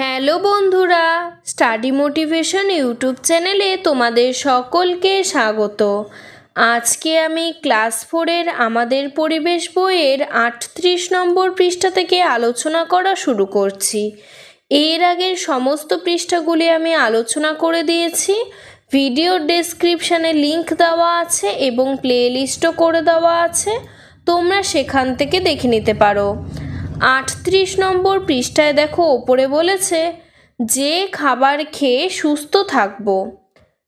Hello বন্ধুরা, study motivation YouTube চ্যানেলে তোমাদের সকলকে স্বাগত। আজকে আমি ক্লাস 4-এর আমাদের পরিবেশ বইয়ের 38 নম্বর পৃষ্ঠা থেকে আলোচনা করা শুরু করছি। এর আগের সমস্ত পৃষ্ঠাগুলি আমি আলোচনা করে দিয়েছি। ভিডিওর ডেসক্রিপশানে লিংক দেওয়া আছে এবং প্লেলিস্টও করে দেওয়া আছে, তোমরা সেখান থেকে দেখে নিতে পারো। 38 নম্বর পৃষ্ঠায় দেখো, ওপরে বলেছে যে খাবার খেয়ে সুস্থ থাকব।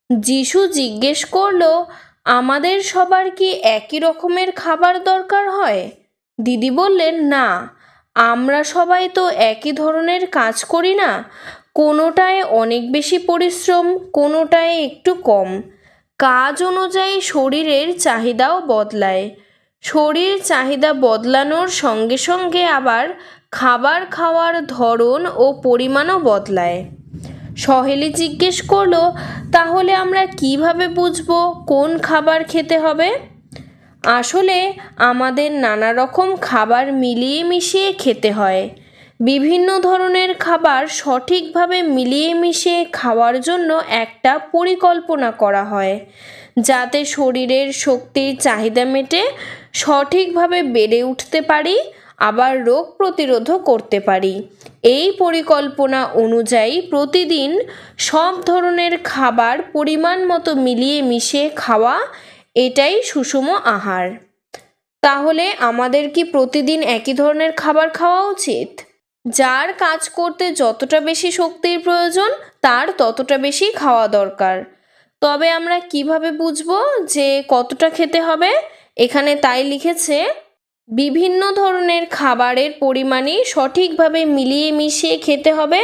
যিশু জিজ্ঞেস করলো, আমাদের সবার কি একই রকমের খাবার দরকার হয়? দিদি বললেন, না, আমরা সবাই তো একই ধরনের কাজ করি না। কোনোটায় অনেক বেশি পরিশ্রম, কোনোটায় একটু কম। কাজ অনুযায়ী শরীরের চাহিদাও বদলায়। শরীর চাহিদা বদলানোর সঙ্গে সঙ্গে আবার খাবার খাওয়ার ধরন ও পরিমাণও বদলায়। সহেলি জিজ্ঞেস করলো, তাহলে আমরা কিভাবে বুঝবো কোন খাবার খেতে হবে? আসলে আমাদের নানা রকম খাবার মিলিয়ে মিশিয়ে খেতে হয়। বিভিন্ন ধরনের খাবার সঠিকভাবে মিলিয়ে মিশিয়ে খাওয়ার জন্য একটা পরিকল্পনা করা হয়, যাতে শরীরের শক্তির চাহিদা মেটে, সঠিকভাবে বেড়ে উঠতে পারি, আবার রোগ প্রতিরোধও করতে পারি। এই পরিকল্পনা অনুযায়ী প্রতিদিন সব ধরনের খাবার পরিমাণ মতো মিলিয়ে মিশিয়ে খাওয়া, এটাই সুষম আহার। তাহলে আমাদের কি প্রতিদিন একই ধরনের খাবার খাওয়া উচিত? যার কাজ করতে যতটা বেশি শক্তির প্রয়োজন, তার ততটা বেশি খাওয়া দরকার। তবে আমরা কিভাবে বুঝবো যে কতটা খেতে হবে? এখানে তাই লিখেছে, বিভিন্ন ধরনের খাবারের পরিমাণই সঠিকভাবে মিলিয়ে মিশিয়ে খেতে হবে,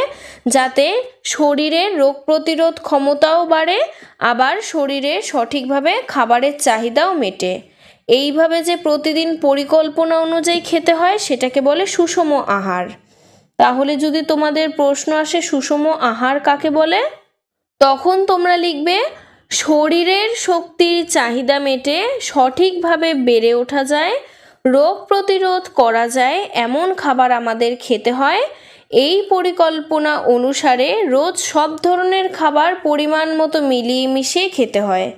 যাতে শরীরের রোগ প্রতিরোধ ক্ষমতাও বাড়ে, আবার শরীরে সঠিকভাবে খাবারের চাহিদাও মেটে। এইভাবে যে প্রতিদিন পরিকল্পনা অনুযায়ী খেতে হয়, সেটাকে বলে সুষম আহার। তাহলে যদি তোমাদের প্রশ্ন আসে সুষম আহার কাকে বলে, তখন তোমরা লিখবে, শরীরের শক্তির চাহিদা মেটে, সঠিকভাবে বেড়ে ওঠা যায়, রোগ প্রতিরোধ করা যায় এমন খাবার আমাদের খেতে হয়। এই পরিকল্পনা অনুসারে রোজ সব ধরনের খাবার পরিমাণ মতো মিলিয়ে মিশিয়ে খেতে হয়।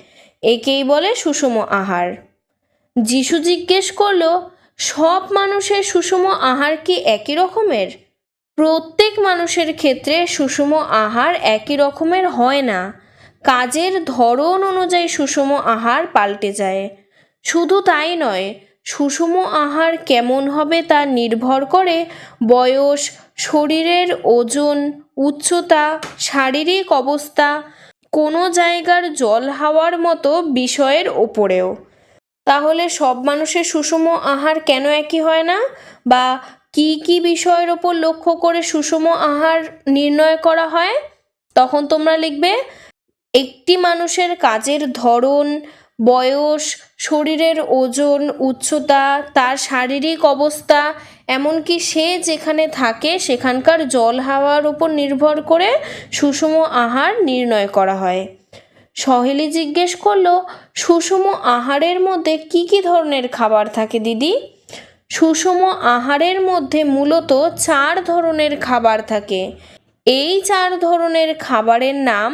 একেই বলে সুষম আহার। যিশু জিজ্ঞেস করলো, সব মানুষের সুষম আহার কি একই রকমের? প্রত্যেক মানুষের ক্ষেত্রে সুষম আহার একই রকমের হয় না। কাজের ধরন অনুযায়ী সুষম আহার পাল্টে যায়। শুধু তাই নয়, সুষম আহার কেমন হবে তা নির্ভর করে বয়স, শরীরের ওজন, উচ্চতা, শারীরিক অবস্থা, কোনো জায়গার জল হাওয়ার মতো বিষয়ের ওপরেও। তাহলে সব মানুষের সুষম আহার কেন একই হয় না, বা কি কি বিষয়ের ওপর লক্ষ্য করে সুষম আহার নির্ণয় করা হয়? তখন তোমরা লিখবে, একটি মানুষের কাজের ধরন, বয়স, শরীরের ওজন, উচ্চতা, তার শারীরিক অবস্থা, এমনকি সে যেখানে থাকে সেখানকার জল হাওয়ার উপর নির্ভর করে সুষম আহার নির্ণয় করা হয়। সহেলি জিজ্ঞেস করলো, সুষম আহারের মধ্যে কি কি ধরনের খাবার থাকে দিদি? সুষম আহারের মধ্যে মূলত 4 ধরনের খাবার থাকে। এই 4 ধরনের খাবারের নাম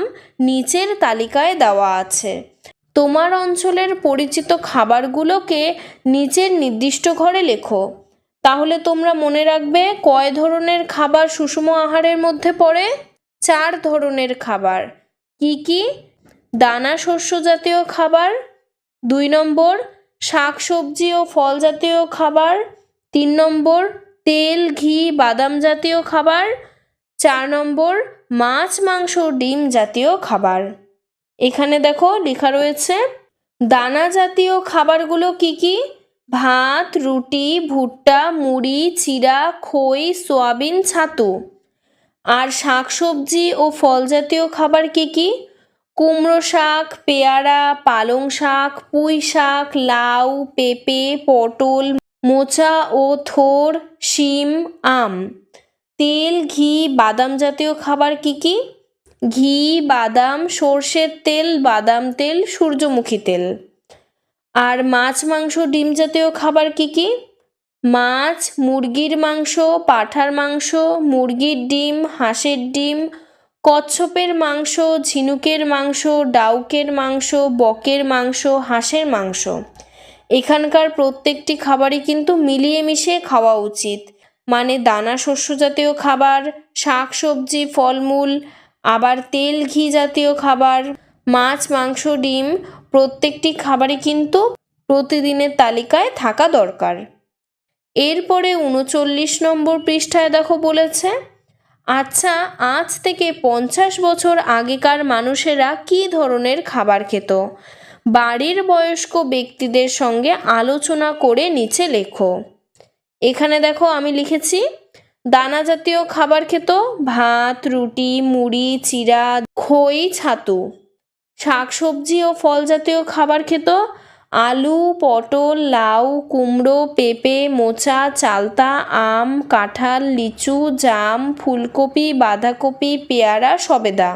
নিচের তালিকায় দেওয়া আছে। তোমার অঞ্চলের পরিচিত খাবারগুলোকে নিচের নির্দিষ্ট ঘরে লেখো। তাহলে তোমরা মনে রাখবে কয় ধরনের খাবার সুষম আহারের মধ্যে পড়ে? 4 ধরনের খাবার। কি কি? দানা শস্য জাতীয় খাবার, 2 নম্বর শাক সবজি ও ফল জাতীয় খাবার, 3 নম্বর তেল, ঘি, বাদাম জাতীয় খাবার, 4 নম্বর মাছ, মাংস, ডিম জাতীয় খাবার। এখানে দেখো লেখা রয়েছে, দানা জাতীয় খাবারগুলো কি কি? ভাত, রুটি, ভুট্টা, মুড়ি, চিড়া, খই, সয়াবিন, ছাতু। আর শাক সবজি ও ফল জাতীয় খাবার কি কি? কুমড়ো শাক, পেয়ারা, পালং শাক, পুঁই শাক, লাউ, পেঁপে, পটল, মোচা ও থোড়, শিম, আম। তেল, ঘি, বাদাম জাতীয় খাবার কি কি? ঘি, বাদাম, সর্ষের তেল, বাদাম তেল, সূর্যমুখী তেল। আর মাছ, মাংস, ডিম জাতীয় খাবার কি কি? মাছ, মুরগির মাংস, পাঁঠার মাংস, মুরগির ডিম, হাঁসের ডিম, কচ্ছপের মাংস, ঝিনুকের মাংস, ডাউকের মাংস, বকের মাংস, হাঁসের মাংস। এখানকার প্রত্যেকটি খাবারই কিন্তু মিলিয়ে মিশিয়ে খাওয়া উচিত। মানে দানা শস্য জাতীয় খাবার, শাক সবজি, ফলমূল, আবার তেল ঘি জাতীয় খাবার, মাছ, মাংস, ডিম প্রত্যেকটি খাবারই কিন্তু প্রতিদিনের তালিকায় থাকা দরকার। এরপরে 39 নম্বর পৃষ্ঠায় দেখো বলেছে, আচ্ছা আজ থেকে 50 বছর আগেকার মানুষেরা কী ধরনের খাবার খেত? বাড়ির বয়স্ক ব্যক্তিদের সঙ্গে আলোচনা করে নিচে লেখো। এখানে দেখো আমি লিখেছি দানা জাতীয় খাবার খেত ভাত, রুটি, মুড়ি, চিড়া, খই, ছাতু। শাকসবজি ও ফল জাতীয় খাবার খেত আলু, পটল, লাউ, কুমড়ো, পেঁপে, মোচা, চালতা, আম, কাঁঠাল, লিচু, জাম, ফুলকপি, বাঁধাকপি, পেয়ারা, সবেদা।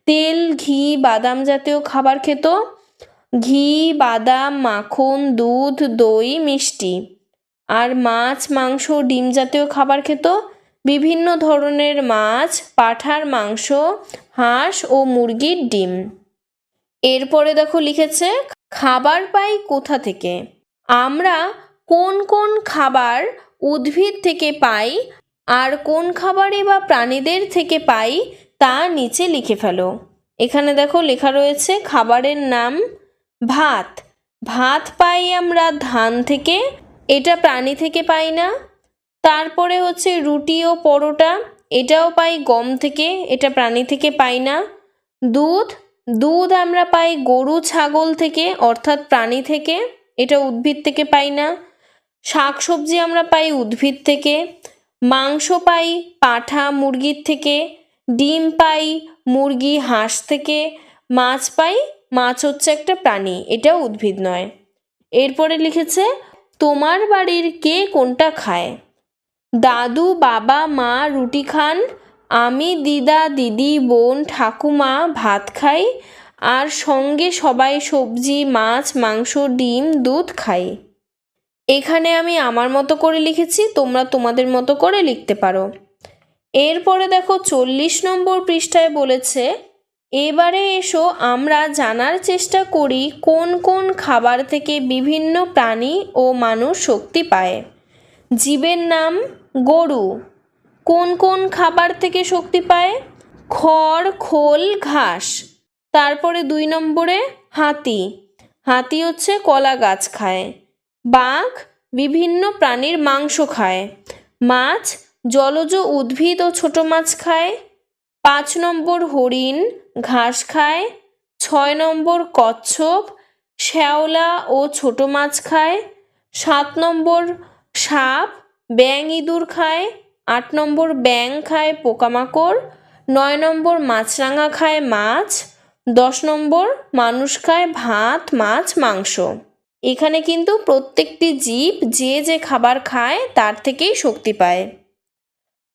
তেল, ঘি, বাদাম জাতীয় খাবার খেত ঘি, বাদাম, মাখন, দুধ, দই, মিষ্টি। আর মাছ, মাংস, ডিম জাতীয় খাবার খেত বিভিন্ন ধরনের মাছ, পাঁঠার মাংস, হাঁস ও মুরগির ডিম। এরপরে দেখো লিখেছে খাবার পাই কোথা থেকে? আমরা কোন কোন খাবার উদ্ভিদ থেকে পাই আর কোন খাবারই বা প্রাণীদের থেকে পাই তা নিচে লিখে ফেলো। এখানে দেখো লেখা রয়েছে খাবারের নাম ভাত। ভাত পাই আমরা ধান থেকে, এটা প্রাণী থেকে পাই না। তারপরে হচ্ছে রুটি ও পরোটা, এটাও পাই গম থেকে, এটা প্রাণী থেকে পাই না। দুধ, দুধ আমরা পাই গরু ছাগল থেকে অর্থাৎ প্রাণী থেকে, এটা উদ্ভিদ থেকে পাই না। শাক সবজি আমরা পাই উদ্ভিদ থেকে। মাংস পাই পাঁঠা মুরগির থেকে। ডিম পাই মুরগি হাঁস থেকে। মাছ পাই, মাছ হচ্ছে একটা প্রাণী, এটা উদ্ভিদ নয়। এরপরে লিখেছে তোমার বাড়ির কে কোনটা খায়? দাদু, বাবা, মা রুটি খান, আমি, দিদা, দিদি, বোন, ঠাকুমা ভাত খাই, আর সঙ্গে সবাই সবজি, মাছ, মাংস, ডিম, দুধ খাই। এখানে আমি আমার মতো করে লিখেছি, তোমরা তোমাদের মতো করে লিখতে পারো। এরপরে দেখো 40 নম্বর পৃষ্ঠায় বলেছে এবারে এসো আমরা জানার চেষ্টা করি কোন কোন খাবার থেকে বিভিন্ন প্রাণী ও মানুষ শক্তি পায়। জীবের নাম গরু। কোন কোন খাবার থেকে শক্তি পায়? খড়, খোল, ঘাস। তারপরে 2 নম্বরে হাতি। হাতি হচ্ছে কলা গাছ খায়। বাঘ বিভিন্ন প্রাণীর মাংস খায়। মাছ জলজ উদ্ভিদ ও ছোট মাছ খায়। 5 নম্বর হরিণ ঘাস খায়। 6 নম্বর কচ্ছপ শ্যাওলা ও ছোট মাছ খায়। 7 নম্বর সাপ ব্যাঙ ইঁদুর খায়। 8 নম্বর ব্যাঙ খায় পোকামাকড়। 9 নম্বর মাছরাঙা খায় মাছ। 10 নম্বর মানুষ খায় ভাত, মাছ, মাংস। এখানে কিন্তু প্রত্যেকটি জীব যে যে খাবার খায় তার থেকেই শক্তি পায়।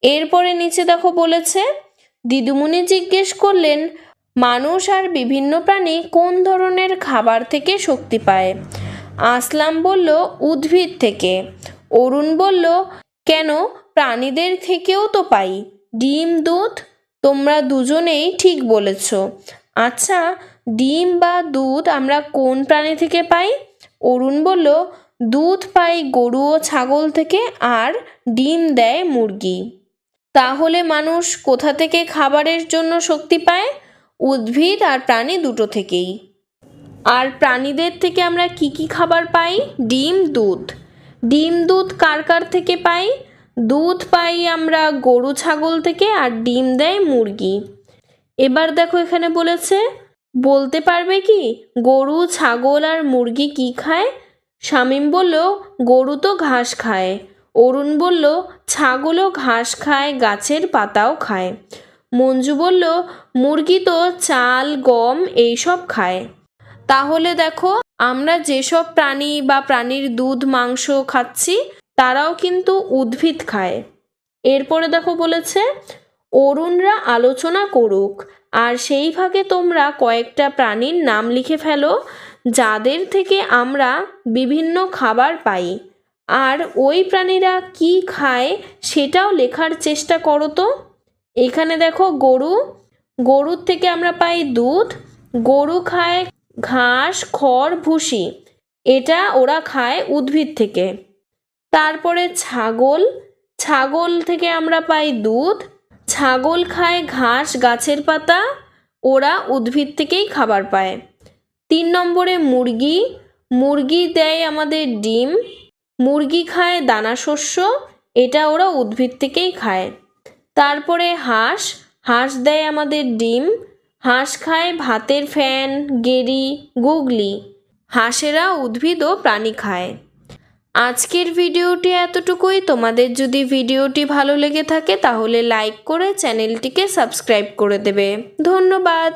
এরপরে নিচে দেখো বলেছে দিদিমণি জিজ্ঞেস করলেন মানুষ আর বিভিন্ন প্রাণী কোন ধরনের খাবার থেকে শক্তি পায়? আসলাম বলল উদ্ভিদ থেকে। অরুণ বলল কেন, প্রাণীদের থেকেও তো পাই, ডিম, দুধ। তোমরা দুজনেই ঠিক বলেছ। আচ্ছা ডিম বা দুধ আমরা কোন প্রাণী থেকে পাই? অরুণ বলল দুধ পাই গরু ও ছাগল থেকে আর ডিম দেয় মুরগি। তাহলে মানুষ কোথা থেকে খাবারের জন্য শক্তি পায়? উদ্ভিদ আর প্রাণী দুটো থেকেই। আর প্রাণীদের থেকে আমরা কি কি খাবার পাই? ডিম, দুধ। ডিম, দুধ কার কার থেকে পাই? দুধ পাই আমরা গরু ছাগল থেকে আর ডিম দেয় মুরগি। এবার দেখো এখানে বলেছে বলতে পারবে কি গরু, ছাগল আর মুরগি কি খায়? শামীম বলল গরু তো ঘাস খায়। অরুণ বলল ছাগলও ঘাস খায়, গাছের পাতাও খায়। মঞ্জু বলল মুরগি তো চাল, গম এইসব খায়। তাহলে দেখো আমরা যেসব প্রাণী বা প্রাণীর দুধ, মাংস খাচ্ছি তারাও কিন্তু উদ্ভিদ খায়। এরপরে দেখো বলেছে অরুণরা আলোচনা করুক আর সেই ভাগে তোমরা কয়েকটা প্রাণীর নাম লিখে ফেলো যাদের থেকে আমরা বিভিন্ন খাবার পাই আর ওই প্রাণীরা কি খায় সেটাও লেখার চেষ্টা করো তো। এখানে দেখো গরু, গরুর থেকে আমরা পাই দুধ। গরু খায় ঘাস, খড়, ভুসি, এটা ওরা খায় উদ্ভিদ থেকে। তারপরে ছাগল, ছাগল থেকে আমরা পাই দুধ। ছাগল খায় ঘাস, গাছের পাতা, ওরা উদ্ভিদ থেকেই খাবার পায়। 3 নম্বরে মুরগি, মুরগি দেয় আমাদের ডিম। মুরগি খায় দানা শস্য, এটা ওরা উদ্ভিদ থেকেই খায়। তারপরে হাঁস, হাঁস দেয় আমাদের ডিম। হাঁস খায় ভাতের ফ্যান, গেরি, গুগলি, হাঁসেরা উদ্ভিদ ও প্রাণী খায়। আজকের ভিডিওটি এতটুকুই। তোমাদের যদি ভিডিওটি ভালো লেগে থাকে তাহলে লাইক করে চ্যানেলটিকে সাবস্ক্রাইব করে দেবে। ধন্যবাদ।